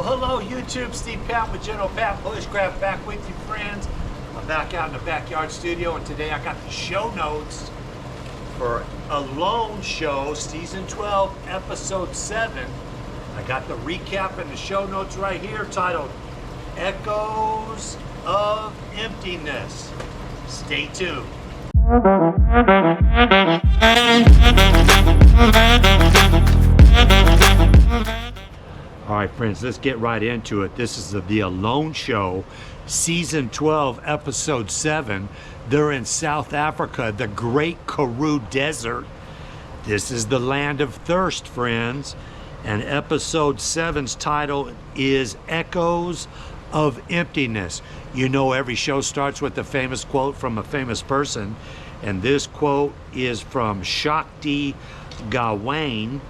Well, hello YouTube, Steve Pat with General Pat Bushcraft back with you, friends. I'm back out in the backyard studio, and today I got the show notes for Alone Show, Season 12, Episode 7. I got the recap and the show notes right here titled Echoes of Emptiness. Stay tuned. All right, friends, let's get right into it. This is the Alone Show, Season 12, Episode 7. They're in South Africa, the Great Karoo Desert. This is the land of thirst, friends. And Episode 7's title is Echoes of Emptiness. You know, every show starts with a famous quote from a famous person. And this quote is from Shakti Gawain.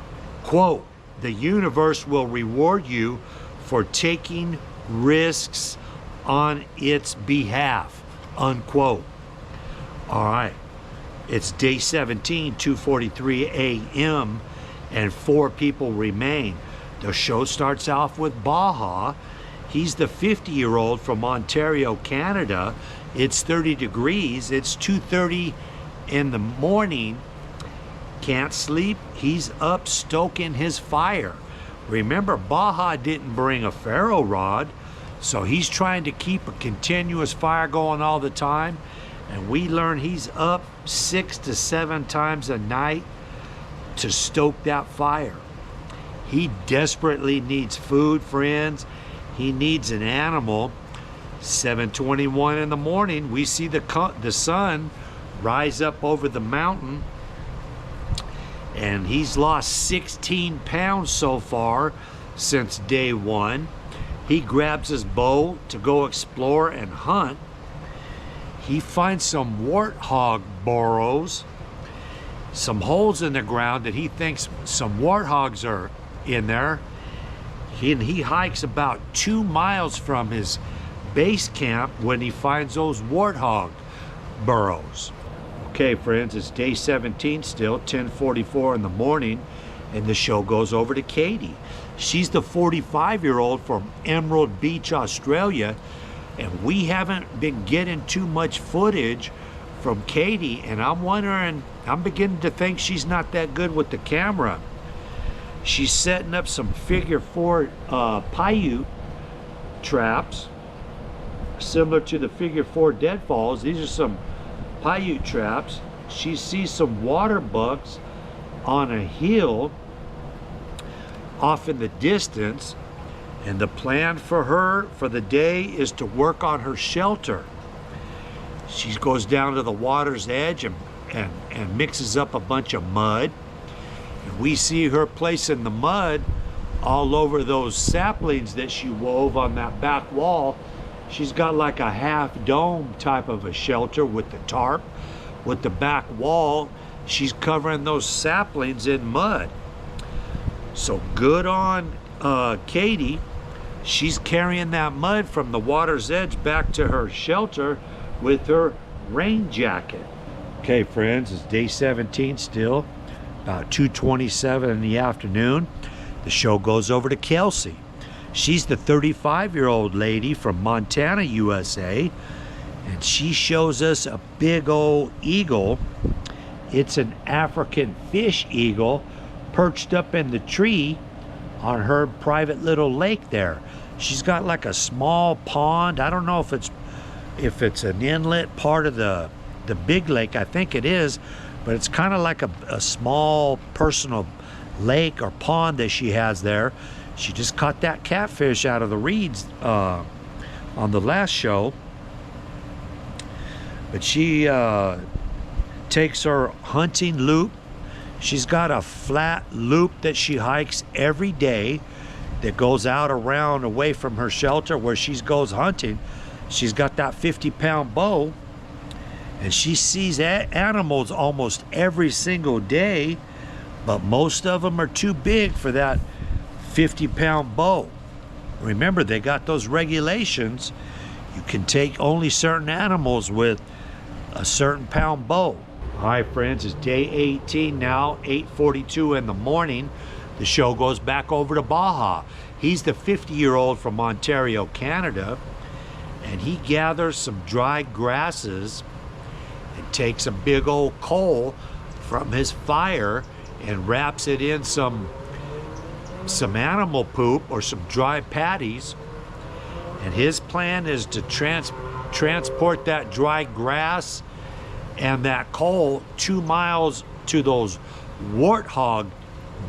Quote, "The universe will reward you for taking risks on its behalf," unquote. All right, it's day 17, 2:43 a.m., and 4 people remain. The show starts off with Baha. He's the 50-year-old from Ontario, Canada. It's 30 degrees. It's 2:30 in the morning. Can't sleep. He's up stoking his fire. Remember, Baha didn't bring a ferro rod, so he's trying to keep a continuous fire going all the time. And we learn he's up 6 to 7 times a night to stoke that fire. He desperately needs food, friends. He needs an animal. 7:21 in the morning, we see the sun rise up over the mountain. And he's lost 16 pounds so far since day 1. He grabs his bow to go explore and hunt. He finds some warthog burrows, some holes in the ground that he thinks some warthogs are in there. He hikes about 2 miles from his base camp when he finds those warthog burrows. Okay, friends, it's day 17 still, 10:44 in the morning, and the show goes over to Katie. She's the 45-year-old from Emerald Beach, Australia, and we haven't been getting too much footage from Katie, and I'm beginning to think she's not that good with the camera. She's setting up some figure 4 Paiute traps, similar to the figure 4 deadfalls. These are some Paiute traps. She sees some water bucks on a hill off in the distance, and the plan for her for the day is to work on her shelter. She goes down to the water's edge and mixes up a bunch of mud, and we see her placing the mud all over those saplings that she wove on that back wall. She's got like a half dome type of a shelter with the tarp. With the back wall, she's covering those saplings in mud. So good on Katie. She's carrying that mud from the water's edge back to her shelter with her rain jacket. Okay, friends, it's day 17 still, about 2:27 in the afternoon. The show goes over to Kelsey. She's the 35-year-old lady from Montana, USA, and she shows us a big old eagle. It's an African fish eagle perched up in the tree on her private little lake there. She's got like a small pond. I don't know if it's an inlet part of the big lake. I think it is, but it's kind of like a small personal lake or pond that she has there. She just caught that catfish out of the reeds on the last show. But she takes her hunting loop. She's got a flat loop that she hikes every day that goes out around away from her shelter where she goes hunting. She's got that 50-pound bow, and she sees animals almost every single day, but most of them are too big for that 50-pound bow. Remember, they got those regulations. You can take only certain animals with a certain pound bow. All right, friends, it's day 18 now, 8:42 in the morning. The show goes back over to Baja. He's the 50-year-old from Ontario, Canada, and he gathers some dry grasses and takes a big old coal from his fire and wraps it in some animal poop or some dry patties. And his plan is to transport that dry grass and that coal 2 miles to those warthog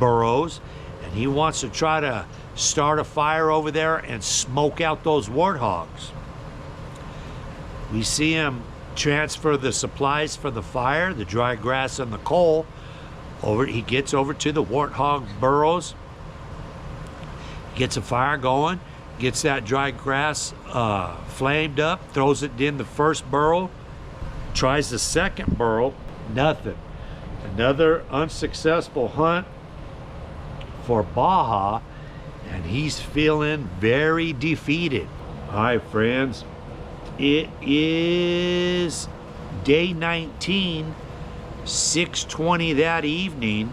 burrows, and he wants to try to start a fire over there and smoke out those warthogs. We see him transfer the supplies for the fire, the dry grass and the coal, over. He gets over to the warthog burrows, gets a fire going, gets that dry grass flamed up, throws it in the first burrow, tries the second burrow, nothing. Another unsuccessful hunt for Baja, and he's feeling very defeated. All right, friends, it is day 19, 6:20 that evening,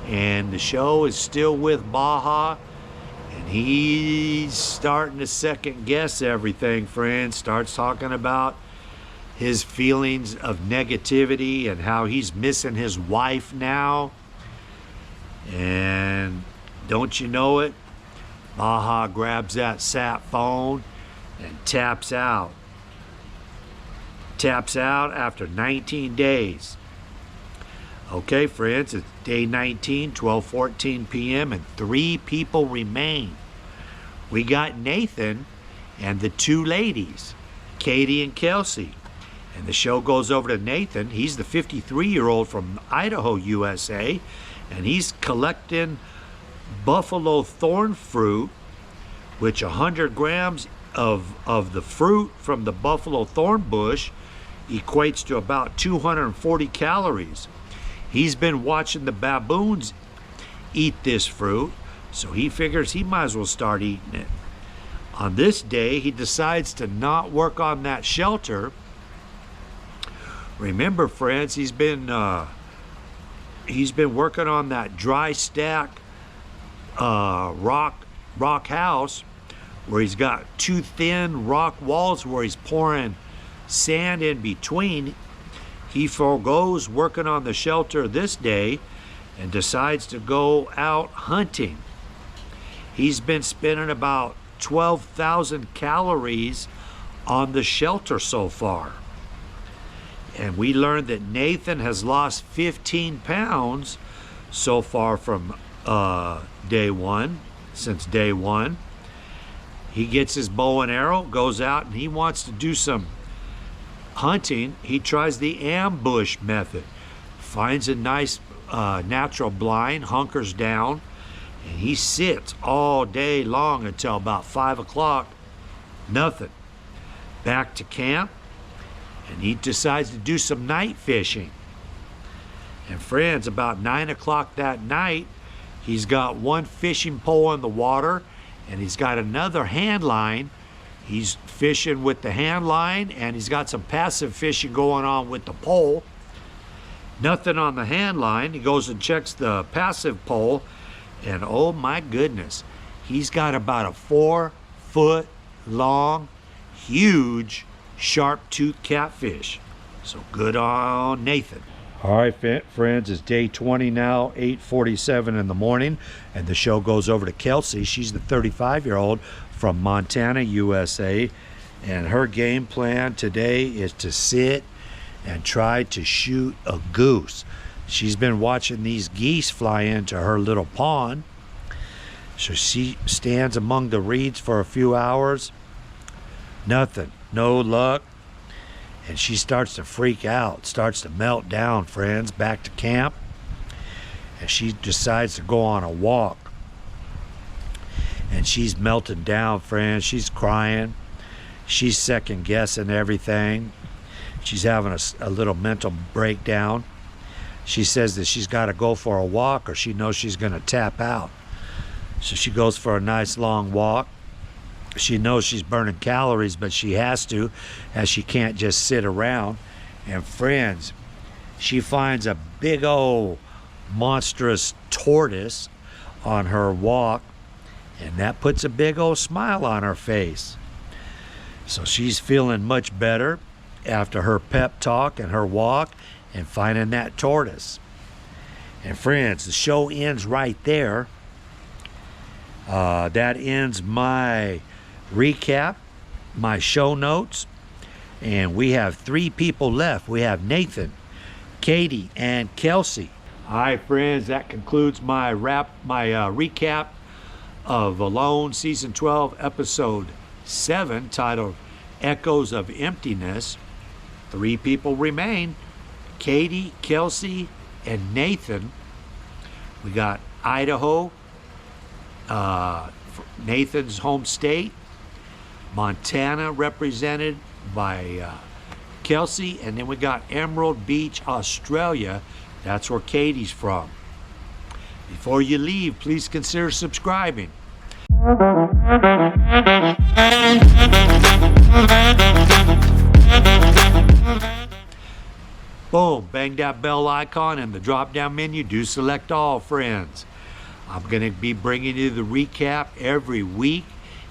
and the show is still with Baja, and he's starting to second guess everything, friends. Starts talking about his feelings of negativity and how he's missing his wife now. And don't you know it, Baja grabs that sat phone and taps out. Taps out after 19 days. Okay, friends, it's day 19, 12:14 p.m., and 3 people remain. We got Nathan and the 2 ladies, Katie and Kelsey. And the show goes over to Nathan. He's the 53-year-old from Idaho, USA, and he's collecting buffalo thorn fruit, which 100 grams of the fruit from the buffalo thorn bush equates to about 240 calories. He's been watching the baboons eat this fruit, so he figures he might as well start eating it. On this day, he decides to not work on that shelter. Remember, friends, he's been working on that dry stack rock house, where he's got 2 thin rock walls where he's pouring sand in between. He forgoes working on the shelter this day and decides to go out hunting. He's been spending about 12,000 calories on the shelter so far. And we learned that Nathan has lost 15 pounds so far from day one, since day one. He gets his bow and arrow, goes out, and he wants to do some hunting. He tries the ambush method, finds a nice natural blind, hunkers down, and he sits all day long until about 5 o'clock. Nothing. Back to camp, and he decides to do some night fishing. And friends, about 9 o'clock that night, he's got 1 fishing pole in the water, and he's got another hand line. He's fishing with the hand line, and he's got some passive fishing going on with the pole. Nothing on the hand line. He goes and checks the passive pole, and oh my goodness, he's got about a 4-foot long, huge, sharp-toothed catfish. So good on Nathan. All right, friends, it's day 20 now, 8:47 in the morning, and the show goes over to Kelsey. She's the 35-year-old from Montana, USA, and her game plan today is to sit and try to shoot a goose. She's been watching these geese fly into her little pond, so she stands among the reeds for a few hours. Nothing, no luck. And she starts to freak out, starts to melt down, friends, back to camp. And she decides to go on a walk. And she's melting down, friends. She's crying. She's second guessing everything. She's having a little mental breakdown. She says that she's got to go for a walk or she knows she's going to tap out. So she goes for a nice long walk. She knows she's burning calories, but she has to, as she can't just sit around. And friends, she finds a big old monstrous tortoise on her walk, and that puts a big old smile on her face. So she's feeling much better after her pep talk and her walk and finding that tortoise. And friends, the show ends right there. That ends my recap, my show notes, and we have 3 people left. We have Nathan, Katie, and Kelsey. All right, friends, that concludes my recap of Alone, Season 12, Episode 7, titled Echoes of Emptiness. 3 people remain, Katie, Kelsey, and Nathan. We got Idaho, Nathan's home state, Montana represented by Kelsey, and then we got Emerald Beach, Australia. That's where Katie's from. Before you leave, please consider subscribing. Boom, bang that bell icon and the drop down menu. Do select all, friends. I'm going to be bringing you the recap every week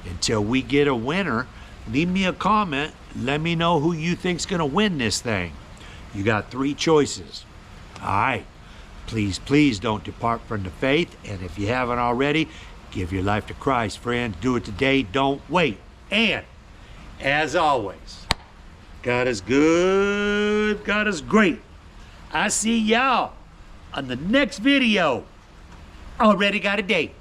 until we get a winner. Leave me a comment. Let me know who you think's going to win this thing. You got 3 choices. All right. Please, please don't depart from the faith. And if you haven't already, give your life to Christ, friends. Do it today. Don't wait. And as always, God is good. God is great. I see y'all on the next video. Already got a date.